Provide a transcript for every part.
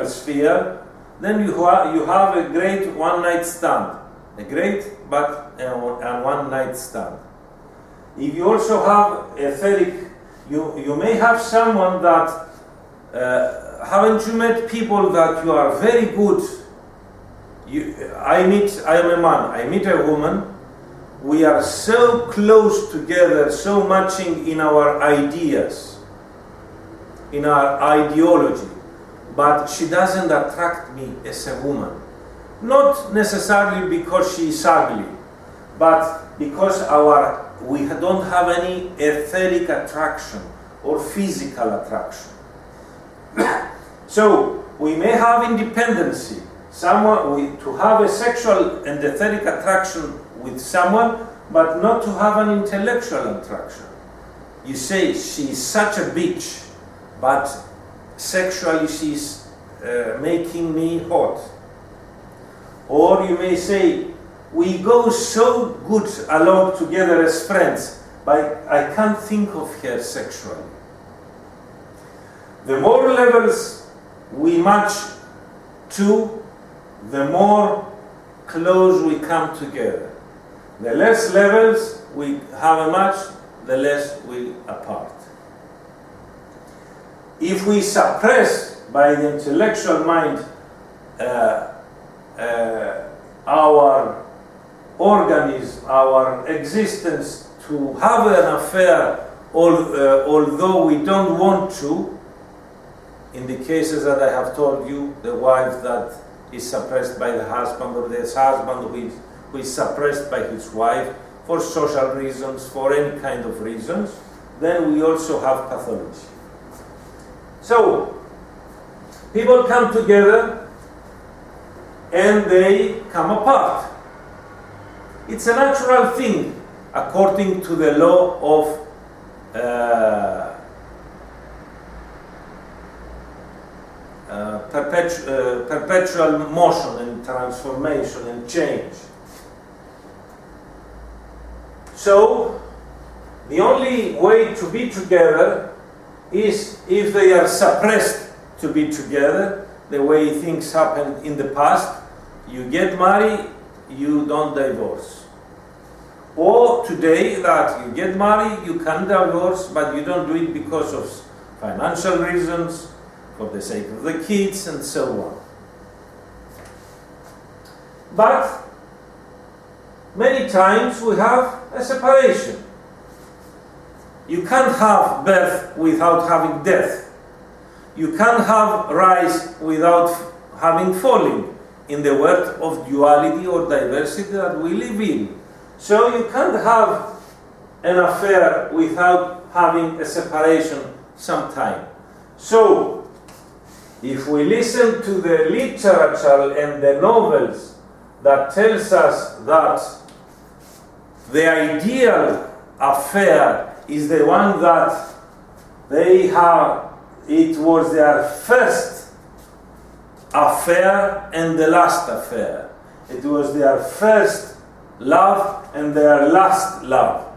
sphere, then you have a great one-night stand. A great but a one-night stand. If you also have etheric, you may have someone that, haven't you met people that you are very good? I am a man, I meet a woman, we are so close together, so matching in our ideas, in our ideology, but she doesn't attract me as a woman. Not necessarily because she is ugly, but because we don't have any etheric attraction or physical attraction. So we may have independency, to have a sexual and etheric attraction with someone, but not to have an intellectual attraction. You say, she's such a bitch, but sexually she's making me hot. Or you may say, we go so good along together as friends, but I can't think of her sexually. The more levels we match to, the more close we come together. The less levels we have a match, the less we apart. If we suppress by the intellectual mind our organism, our existence, to have an affair, although we don't want to, in the cases that I have told you, the wife that is suppressed by the husband, or the husband who is suppressed by his wife for social reasons, for any kind of reasons, then we also have pathology. So, people come together and they come apart. It's a natural thing according to the law of perpetual motion and transformation and change. So, the only way to be together is if they are suppressed to be together, the way things happened in the past. You get married, you don't divorce. Or today that you get married, you can divorce, but you don't do it because of financial reasons, for the sake of the kids, and so on. But many times we have a separation. You can't have birth without having death. You can't have rise without having falling, in the world of duality or diversity that we live in. So you can't have an affair without having a separation sometime. So, if we listen to the literature and the novels that tells us that the ideal affair is the one that they have, it was their first affair and the last affair. It was their first love and their last love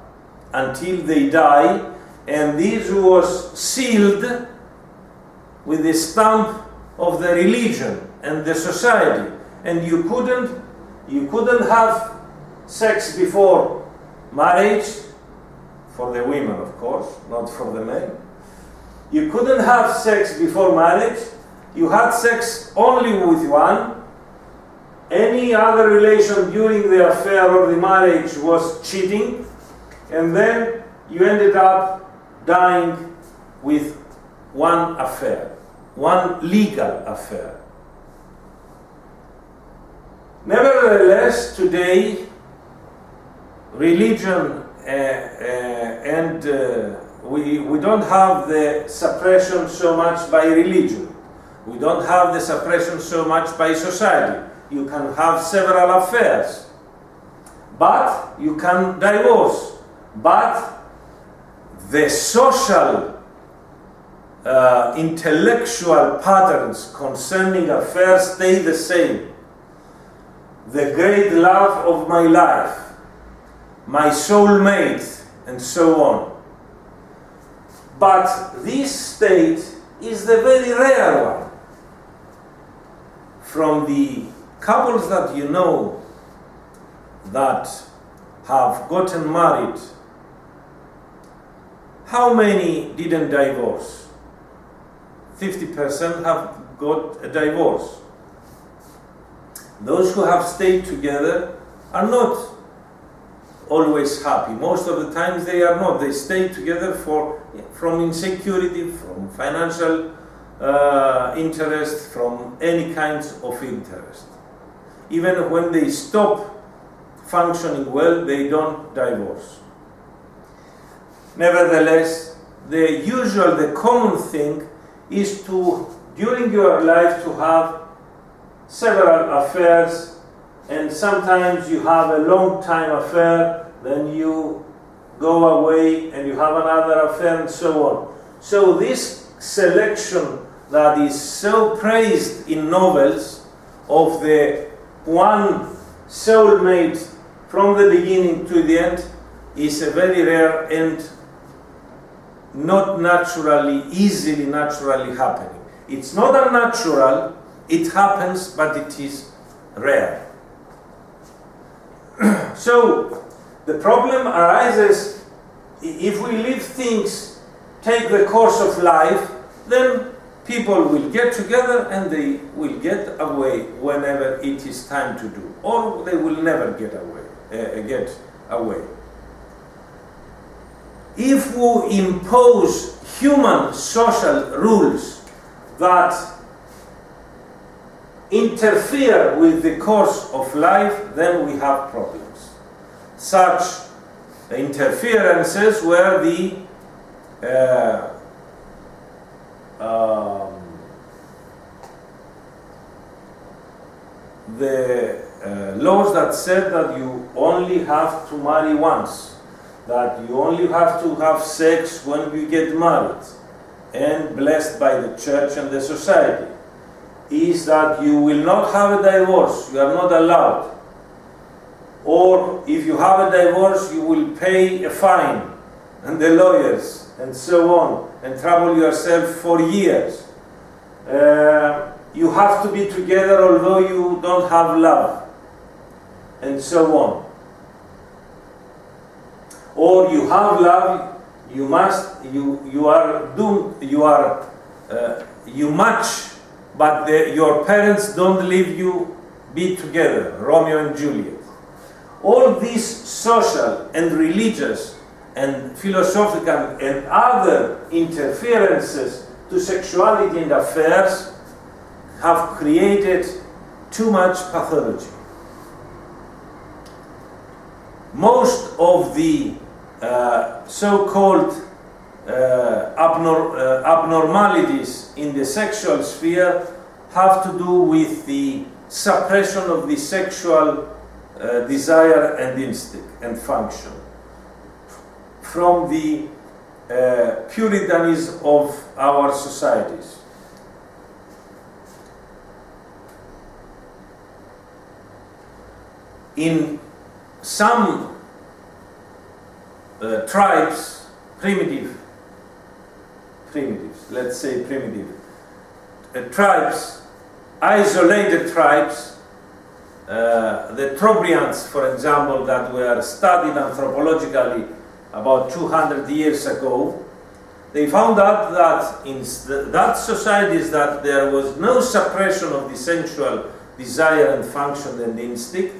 until they die, and this was sealed with the stamp of the religion and the society, and you couldn't have sex before marriage, for the women of course, not for the men. You couldn't have sex before marriage. You had sex only with one. Any other relation during the affair or the marriage was cheating, and then you ended up dying with one affair, one legal affair. Nevertheless, today, religion and we don't have the suppression so much by religion. We don't have the suppression so much by society. You can have several affairs, but you can divorce. But the social, intellectual patterns concerning affairs stay the same. The great love of my life, my soulmate, and so on. But this state is the very rare one. from the couples that you know that have gotten married, how many didn't divorce? 50% have got a divorce. Those who have stayed together are not always happy. Most of the times they are not. They stay together from insecurity, from financial interest, from any kinds of interest. Even when they stop functioning well, they don't divorce. Nevertheless, the common thing is to, during your life, to have several affairs, and sometimes you have a long time affair, then you go away and you have another affair, and so on. So this selection that is so praised in novels of the one soulmate from the beginning to the end is a very rare and not easily naturally happening. It's not unnatural, it happens, but it is rare. So the problem arises if we leave things take the course of life, then people will get together and they will get away whenever it is time to do, or they will never get away. If we impose human social rules that interfere with the course of life, then we have problems. Such interferences were the laws that said that you only have to marry once, that you only have to have sex when you get married, and blessed by the church and the society, is that you will not have a divorce, you are not allowed. Or if you have a divorce, you will pay a fine, and the lawyers, and so on, and trouble yourself for years. You have to be together although you don't have love, and so on. Or you have love, you are doomed, you match, but your parents don't leave you be together, Romeo and Juliet. All these social and religious and philosophical and other interferences to sexuality and affairs have created too much pathology. Most of the so-called abnormalities in the sexual sphere have to do with the suppression of the sexual desire and instinct and function from the puritanism of our societies. In some tribes, primitives, let's say primitive tribes, isolated tribes, the Trobriands, for example, that were studied anthropologically about 200 years ago, they found out that in that societies that there was no suppression of the sensual desire and function and instinct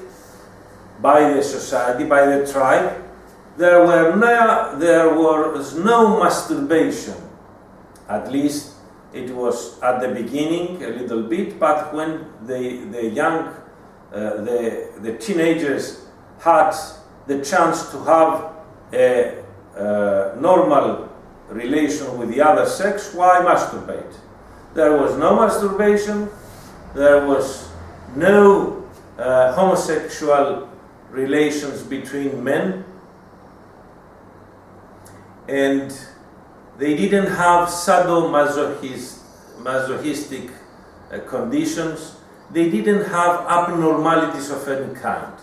by the society, by the tribe. There was no masturbation. At least it was at the beginning a little bit, but when the teenagers had the chance to have a normal relation with the other sex, why masturbate? There was no masturbation, there was no homosexual relations between men, and they didn't have sadomasochistic conditions. They didn't have abnormalities of any kind.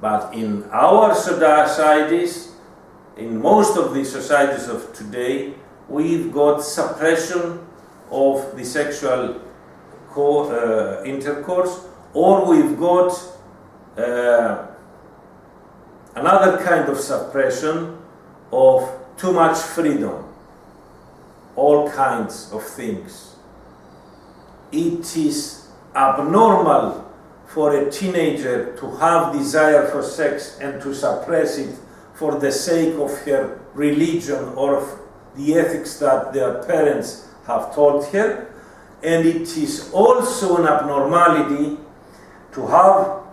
But in our societies, in most of the societies of today, we've got suppression of the sexual intercourse, or we've got another kind of suppression of too much freedom, all kinds of things. It is abnormal for a teenager to have desire for sex and to suppress it for the sake of her religion or of the ethics that their parents have taught her. And it is also an abnormality to have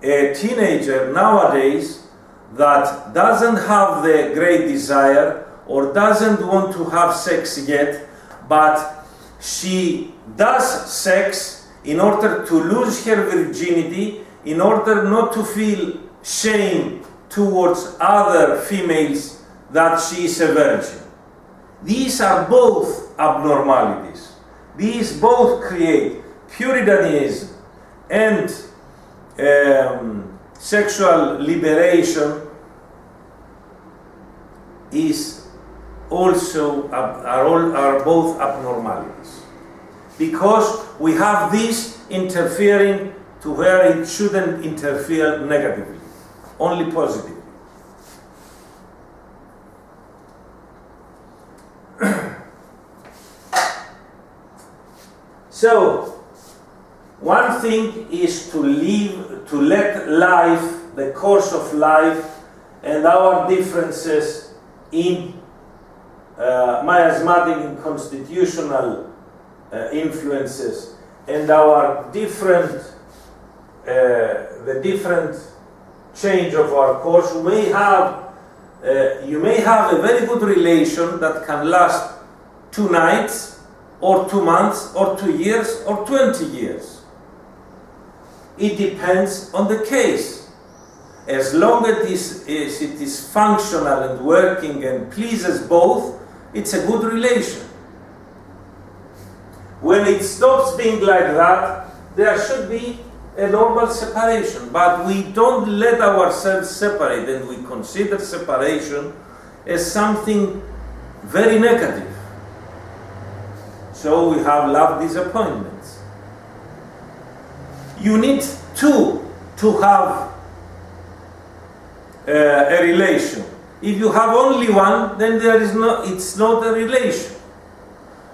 a teenager nowadays that doesn't have the great desire or doesn't want to have sex yet, but she does sex in order to lose her virginity, in order not to feel shame towards other females that she is a virgin. These are both abnormalities. These both create Puritanism and sexual liberation is also are both abnormalities, because we have this interfering to where it shouldn't interfere negatively, only positively. So, one thing is to let life, the course of life, and our differences in miasmatic and constitutional influences, and our different, the different change of our course. You may have a very good relation that can last 2 nights, or 2 months, or 2 years, or 20 years. It depends on the case. As long as it is functional and working and pleases both, it's a good relation. When it stops being like that, there should be a normal separation. But we don't let ourselves separate, and we consider separation as something very negative. So we have love disappointments. You need two to have a relation. If you have only one, then it's not a relation.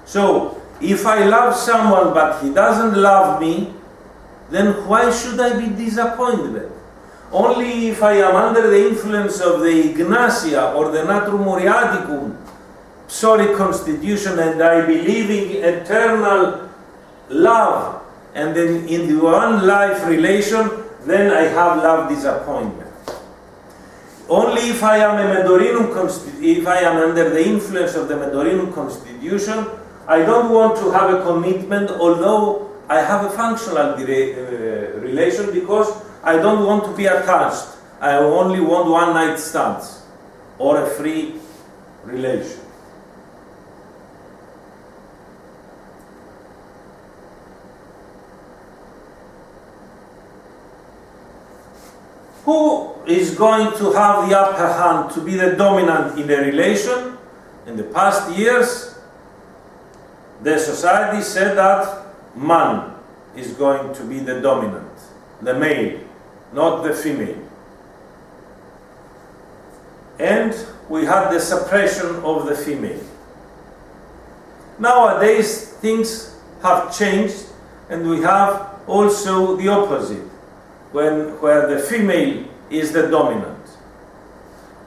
So if I love someone but he doesn't love me, then why should I be disappointed? Only if I am under the influence of the Ignatia or the Natrum Muriaticum constitution, and I believe in eternal love and then in the one life relation, then I have love disappointment. Only if I am if I am under the influence of the Medorinum constitution, I don't want to have a commitment, although I have a functional relation, because I don't want to be attached. I only want one night stands or a free relation. Who is going to have the upper hand to be the dominant in a relation? In the past years, the society said that man is going to be the dominant, the male, not the female. And we had the suppression of the female. Nowadays, things have changed, and we have also the opposite, where the female is the dominant.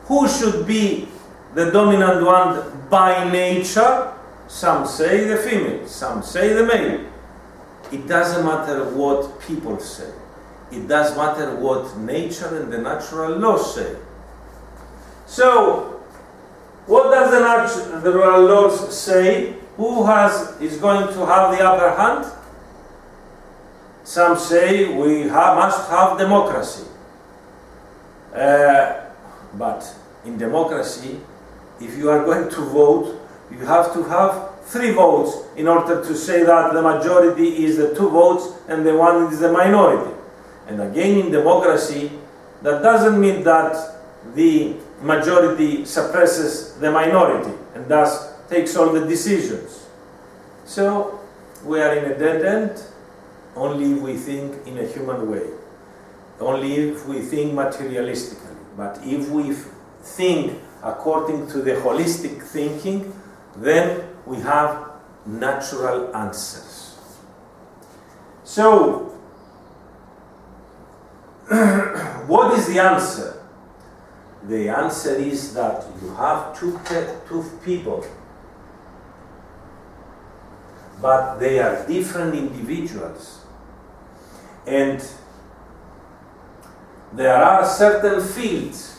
Who should be the dominant one by nature? Some say the female, some say the male. It doesn't matter what people say. It does matter what nature and the natural laws say. So, what does the natural laws say? Who is going to have the upper hand? Some say we must have democracy. But in democracy, if you are going to vote, you have to have 3 votes in order to say that the majority is the 2 votes and the one is the minority. And again, in democracy, that doesn't mean that the majority suppresses the minority and thus takes all the decisions. So we are in a dead end, only if we think in a human way, only if we think materialistically. But if we think according to the holistic thinking, then we have natural answers. So, what is the answer? The answer is that you have two people, but they are different individuals. And there are certain fields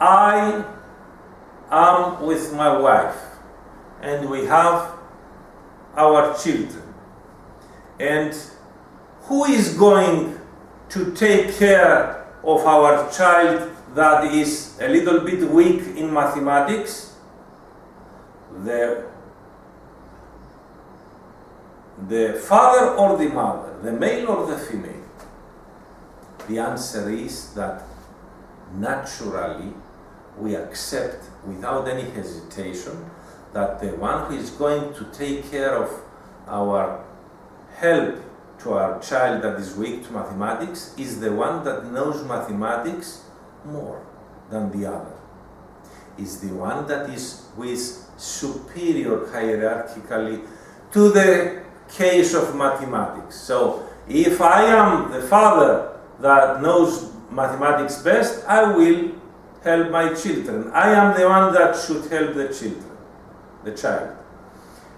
I am with my wife, and we have our children. And who is going to take care of our child that is a little bit weak in mathematics? The father or the mother, the male or the female? The answer is that naturally we accept without any hesitation that the one who is going to take care of our help to our child that is weak to mathematics is the one that knows mathematics more than the other. Is the one that is with superior hierarchically to the case of mathematics. So if I am the father that knows mathematics best, I will help my children. I am the one that should help the children, the child.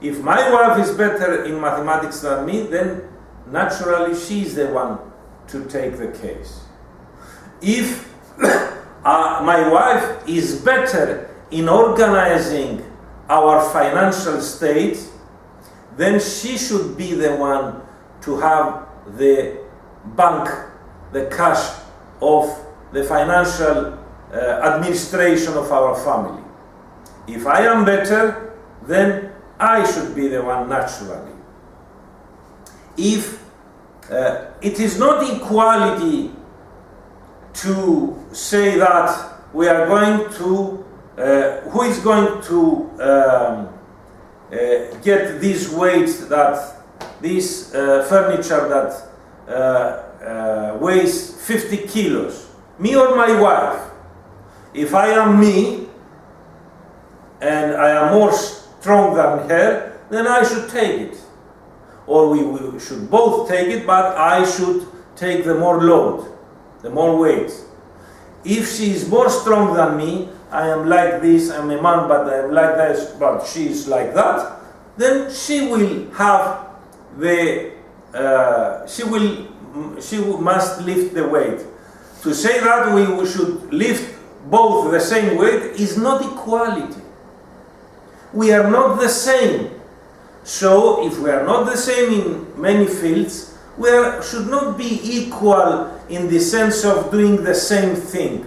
If my wife is better in mathematics than me, then naturally she is the one to take the case. If my wife is better in organizing our financial state, then she should be the one to have the bank, the cash of the financial administration of our family. If I am better, then I should be the one naturally. If it is not equality to say that we are going to, who is going to get this weight, that this furniture that weighs 50 kilos, me or my wife? If I am me and I am more strong than her, then I should take it. Or we should both take it, but I should take the more load, the more weight. If she is more strong than me, I am like this, I'm a man, but I am like this, but she is like that, then she will have the, she must lift the weight. To say that we should lift both the same weight is not equality. We are not the same. So if we are not the same in many fields, we should not be equal in the sense of doing the same thing.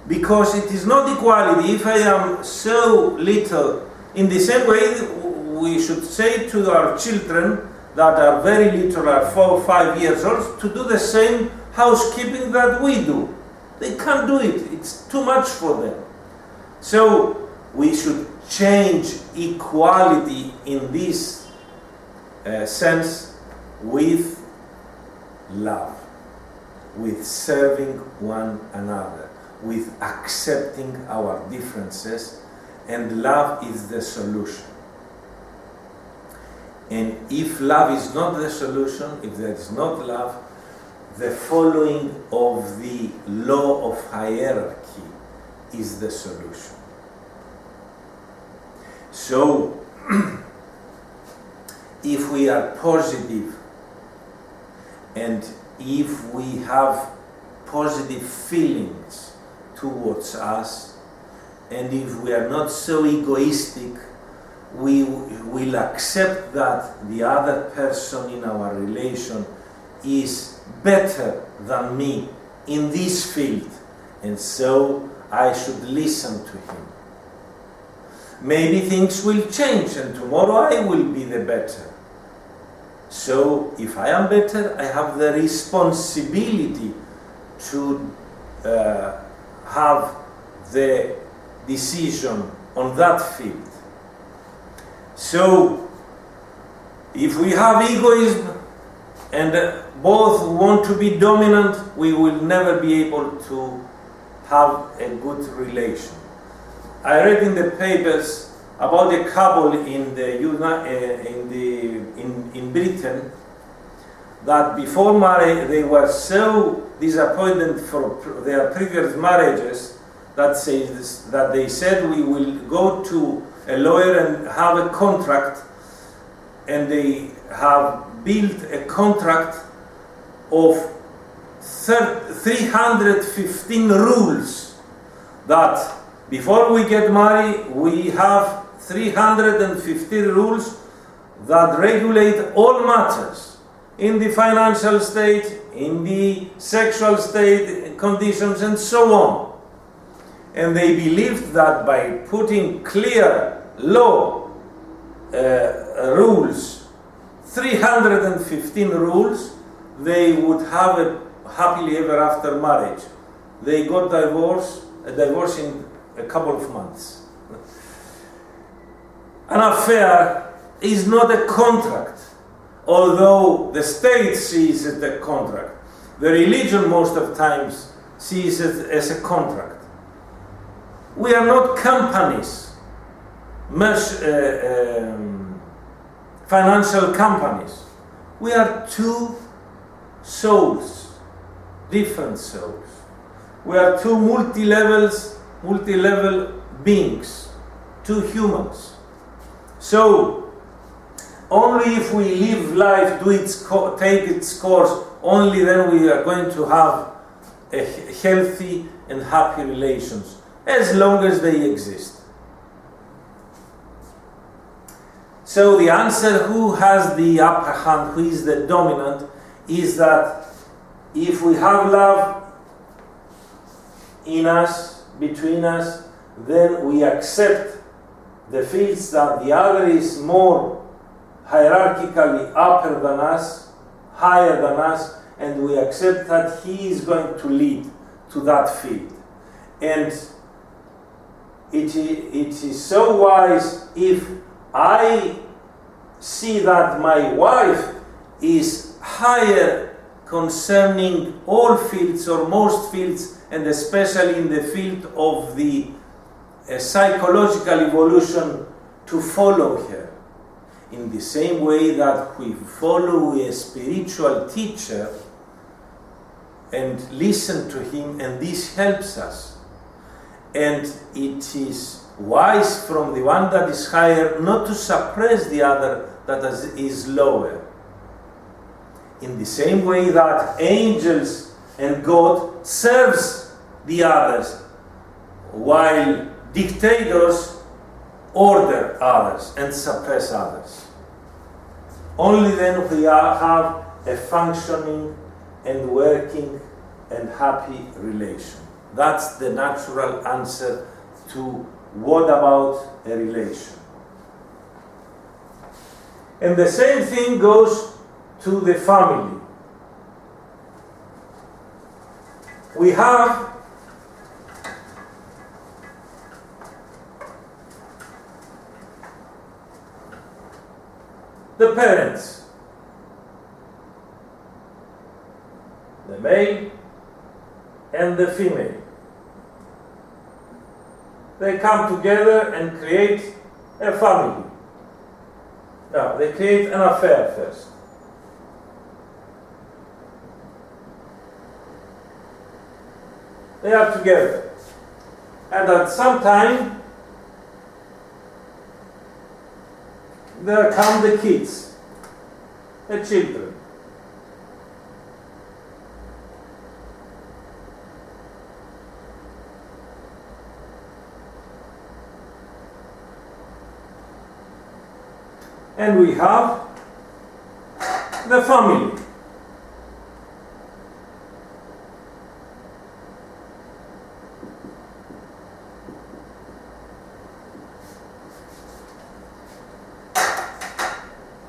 Because it is not equality. If I am so little, in the same way we should say to our children that are very little, are 4 or 5 years old, to do the same housekeeping that we do. They can't do it. It's too much for them. So we should change equality in this sense with love, with serving one another, with accepting our differences, and love is the solution. And if love is not the solution, if there is not love, the following of the law of hierarchy is the solution. So, if we are positive and if we have positive feelings towards us, and if we are not so egoistic, we will accept that the other person in our relation is better than me in this field, and so I should listen to him. Maybe things will change and tomorrow I will be the better. So if I am better, I have the responsibility to have the decision on that field. So, if we have egoism and both want to be dominant, we will never be able to have a good relation. I read in the papers about a couple in Britain that before marriage they were so disappointed for their previous marriages that they said we will go to a lawyer and have a contract, and they have built a contract of 315 rules that before we get married we have 350 rules that regulate all matters in the financial state, in the sexual state, conditions, and so on. And they believed that by putting clear law rules, 315 rules, they would have a happily ever after marriage. They got a divorce in a couple of months. An affair is not a contract, although the state sees it a contract. The religion most of the times sees it as a contract. We are not companies, financial companies. We are two souls, different souls. We are two multi-level beings, two humans. So, only if we live life, take its course, only then we are going to have a healthy and happy relations, as long as they exist. So the answer, who has the upper hand, who is the dominant, is that if we have love in us, between us, then we accept the fields that the other is more hierarchically upper than us, higher than us, and we accept that he is going to lead to that field. And it is so wise if I see that my wife is higher concerning all fields or most fields, and especially in the field of the psychological evolution, to follow her. In the same way that we follow a spiritual teacher and listen to him, and this helps us. And it is wise from the one that is higher not to suppress the other that is lower. In the same way that angels and God serves the others, while dictators order others and suppress others. Only then we have a functioning and working and happy relation. That's the natural answer to what about a relation. And the same thing goes to the family. We have the parents, the male and the female. They come together and create a family. Now, they create an affair first. They are together. And at some time, there come the kids, the children. And we have the family.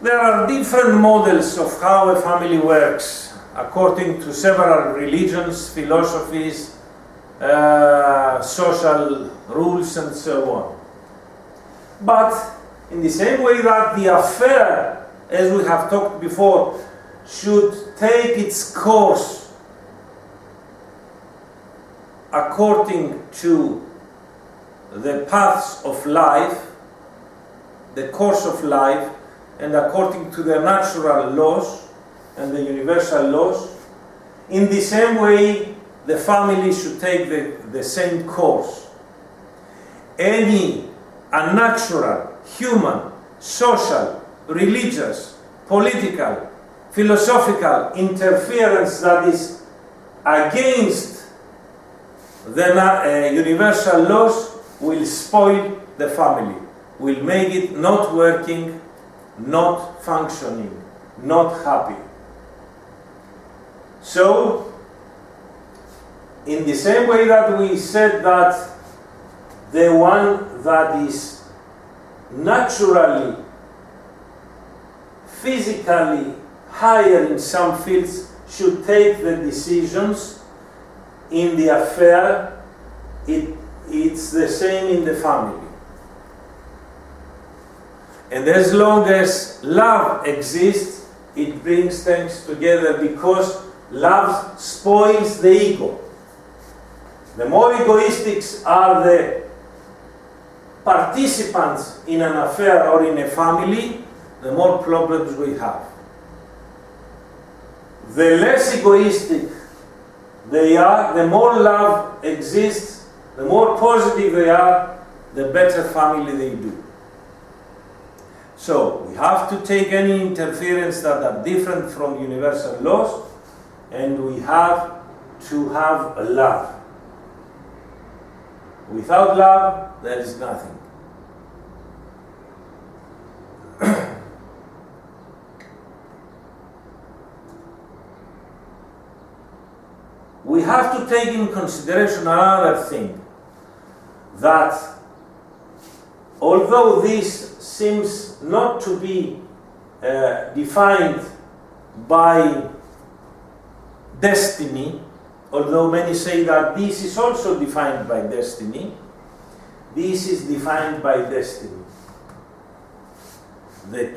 There are different models of how a family works according to several religions, philosophies, social rules and so on. But in the same way that the affair, as we have talked before, should take its course according to the paths of life, the course of life, and according to the natural laws and the universal laws, in the same way the family should take the same course. Any unnatural, human, social, religious, political, philosophical interference that is against the universal laws will spoil the family, will make it not working, not functioning, not happy. So, in the same way that we said that the one that is naturally, physically higher in some fields should take the decisions in the affair, it's the same in the family. And as long as love exists, it brings things together, because love spoils the ego. The more egoistic are the participants in an affair or in a family, the more problems we have. The less egoistic they are, the more love exists, the more positive they are, the better family they do. So we have to take any interference that are different from universal laws, and we have to have love. Without love, there is nothing. We have to take in consideration another thing, that although this seems not to be defined by destiny, although many say that this is also defined by destiny, this is defined by destiny. The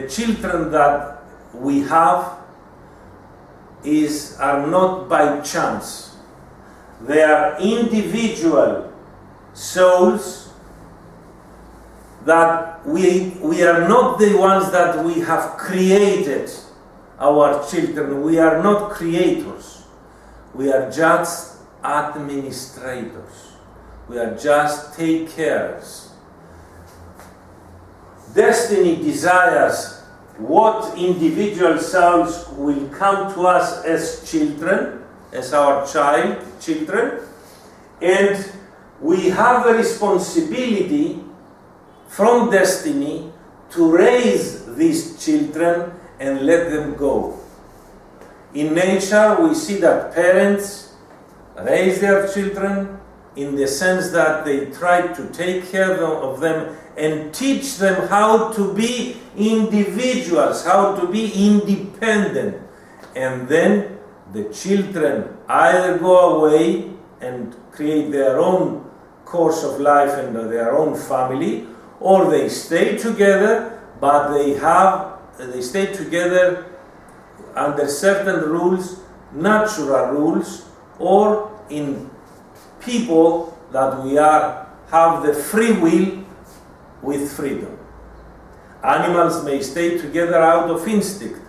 children that we have are not by chance. They are individual souls that we are not the ones that we have created our children. We are not creators. We are just administrators. We are just take carers. Destiny desires what individual souls will come to us as children, as our children, and we have a responsibility from destiny to raise these children and let them go. In nature, we see that parents raise their children in the sense that they try to take care of them and teach them how to be individuals, how to be independent. And then the children either go away and create their own course of life and their own family, or they stay together, but they stay together under certain rules, natural rules, or in people that have the free will with freedom. Animals may stay together out of instinct,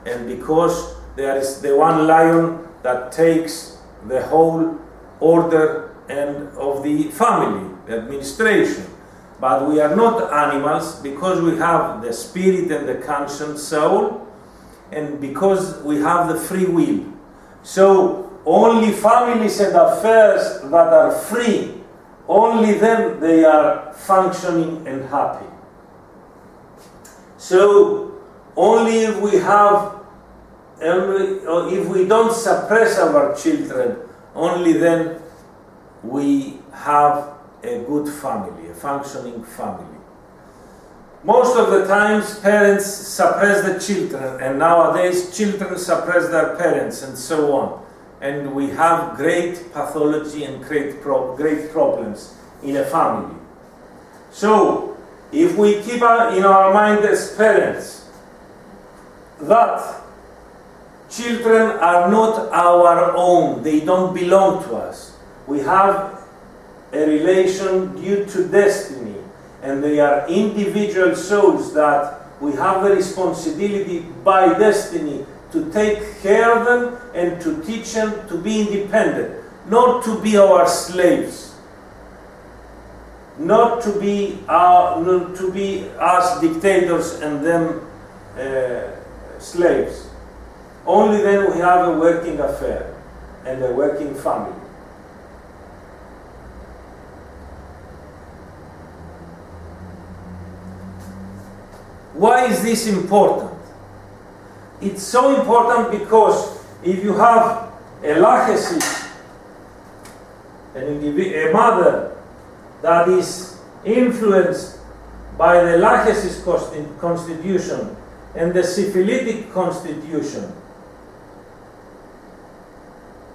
and because there is the one lion that takes the whole order and of the family, the administration. But we are not animals, because we have the spirit and the conscious soul, and because we have the free will. So only families and affairs that are free, only then they are functioning and happy. So only if we don't suppress our children, only then we have a good family, a functioning family. Most of the times parents suppress the children, and nowadays children suppress their parents, and so on. and we have great pathology and great problems in a family. So, if we keep in our mind as parents that children are not our own, they don't belong to us. We have a relation due to destiny, and they are individual souls that we have the responsibility by destiny to take care of them and to teach them to be independent, not to be our slaves, not to be us dictators and them slaves. Only then we have a working affair and a working family. Why is this important? It's so important because if you have a lachesis, a mother that is influenced by the lachesis constitution and the syphilitic constitution,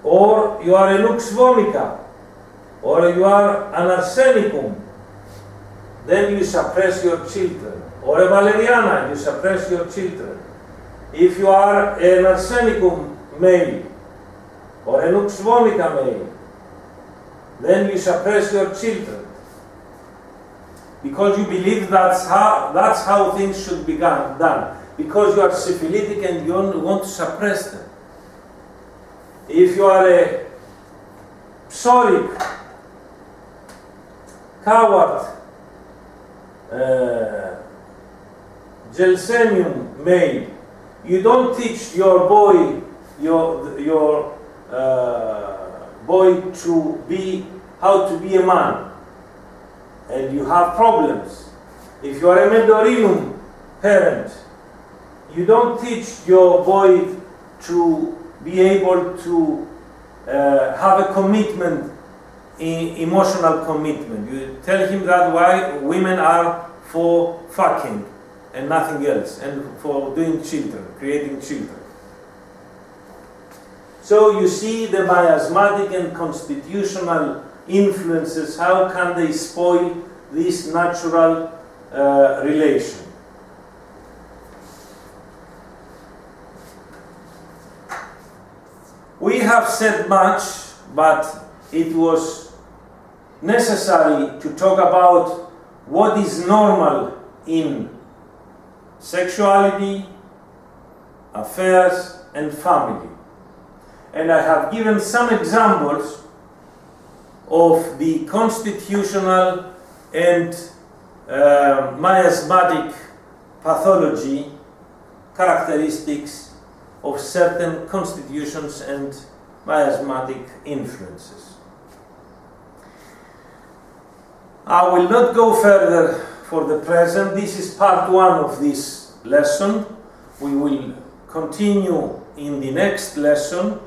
or you are a lux vomica, or you are an arsenicum, then you suppress your children. Or a valeriana, you suppress your children. If you are an arsenicum male, or a lux vomica male, then you suppress your children. Because you believe that's how things should be done. Because you are syphilitic and you want to suppress them. If you are a psoric, coward, Gelsemium male, you don't teach your boy to be how to be a man, and you have problems. If you are a Medorinum parent, you don't teach your boy to be able to have a commitment, emotional commitment. You tell him that why women are for fucking and nothing else, and for doing children, creating children. So you see the miasmatic and constitutional influences, how can they spoil this natural relation? We have said much, but it was necessary to talk about what is normal in sexuality, affairs, and family. And I have given some examples of the constitutional and miasmatic pathology characteristics of certain constitutions and miasmatic influences. I will not go further for the present. This is part one of this lesson. We will continue in the next lesson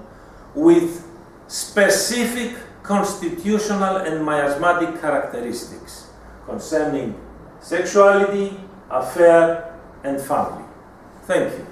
with specific constitutional and miasmatic characteristics concerning sexuality, affair, and family. Thank you.